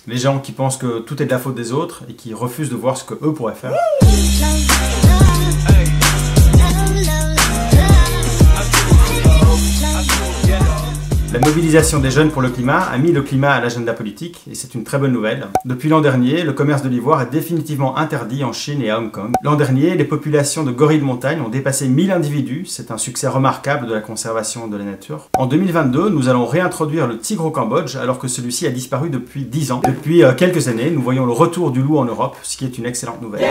Les gens qui pensent que tout est de la faute des autres et qui refusent de voir ce que eux pourraient faire. La mobilisation des jeunes pour le climat a mis le climat à l'agenda politique et c'est une très bonne nouvelle. Depuis l'an dernier, le commerce de l'ivoire est définitivement interdit en Chine et à Hong Kong. L'an dernier, les populations de gorilles de montagne ont dépassé 1000 individus, c'est un succès remarquable de la conservation de la nature. En 2022, nous allons réintroduire le tigre au Cambodge alors que celui-ci a disparu depuis 10 ans. Depuis quelques années, nous voyons le retour du loup en Europe, ce qui est une excellente nouvelle.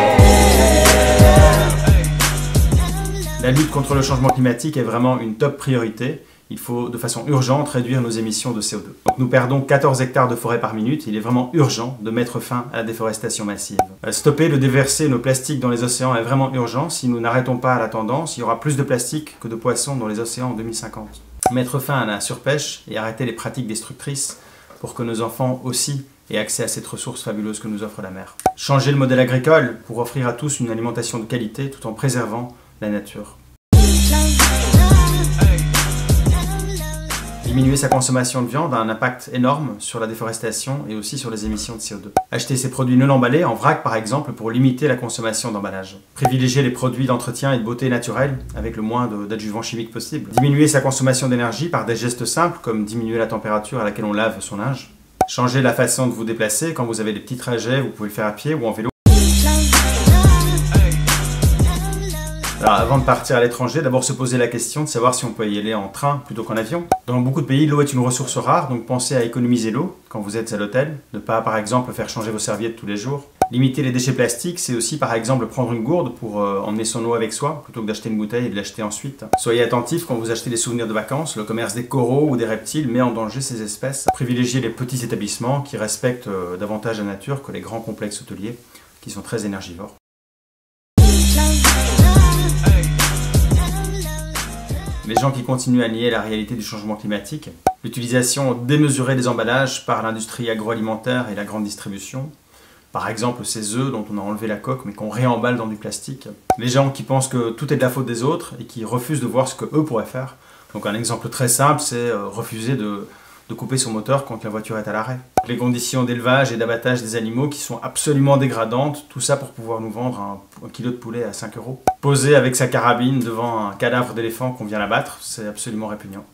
La lutte contre le changement climatique est vraiment une top priorité. Il faut de façon urgente réduire nos émissions de CO2. Donc nous perdons 14 hectares de forêt par minute, il est vraiment urgent de mettre fin à la déforestation massive. Stopper de déverser nos plastiques dans les océans est vraiment urgent. Si nous n'arrêtons pas la tendance, il y aura plus de plastique que de poissons dans les océans en 2050. Mettre fin à la surpêche et arrêter les pratiques destructrices pour que nos enfants aussi aient accès à cette ressource fabuleuse que nous offre la mer. Changer le modèle agricole pour offrir à tous une alimentation de qualité tout en préservant la nature. Diminuer sa consommation de viande a un impact énorme sur la déforestation et aussi sur les émissions de CO2. Acheter ses produits non emballés, en vrac par exemple, pour limiter la consommation d'emballage. Privilégier les produits d'entretien et de beauté naturels avec le moins d'adjuvants chimiques possible. Diminuer sa consommation d'énergie par des gestes simples comme diminuer la température à laquelle on lave son linge. Changer la façon de vous déplacer. Quand vous avez des petits trajets, vous pouvez le faire à pied ou en vélo. Alors avant de partir à l'étranger, d'abord se poser la question de savoir si on peut y aller en train plutôt qu'en avion. Dans beaucoup de pays, l'eau est une ressource rare, donc pensez à économiser l'eau quand vous êtes à l'hôtel. Ne pas par exemple faire changer vos serviettes tous les jours. Limiter les déchets plastiques, c'est aussi par exemple prendre une gourde pour emmener son eau avec soi, plutôt que d'acheter une bouteille et de l'acheter ensuite. Soyez attentifs quand vous achetez des souvenirs de vacances, le commerce des coraux ou des reptiles met en danger ces espèces. Privilégiez les petits établissements qui respectent davantage la nature que les grands complexes hôteliers qui sont très énergivores. Les gens qui continuent à nier la réalité du changement climatique, l'utilisation démesurée des emballages par l'industrie agroalimentaire et la grande distribution, par exemple ces œufs dont on a enlevé la coque mais qu'on réemballe dans du plastique, les gens qui pensent que tout est de la faute des autres et qui refusent de voir ce qu'eux pourraient faire. Donc un exemple très simple, c'est refuser de couper son moteur quand la voiture est à l'arrêt. Les conditions d'élevage et d'abattage des animaux qui sont absolument dégradantes, tout ça pour pouvoir nous vendre un kilo de poulet à 5 €. Poser avec sa carabine devant un cadavre d'éléphant qu'on vient d'abattre, c'est absolument répugnant.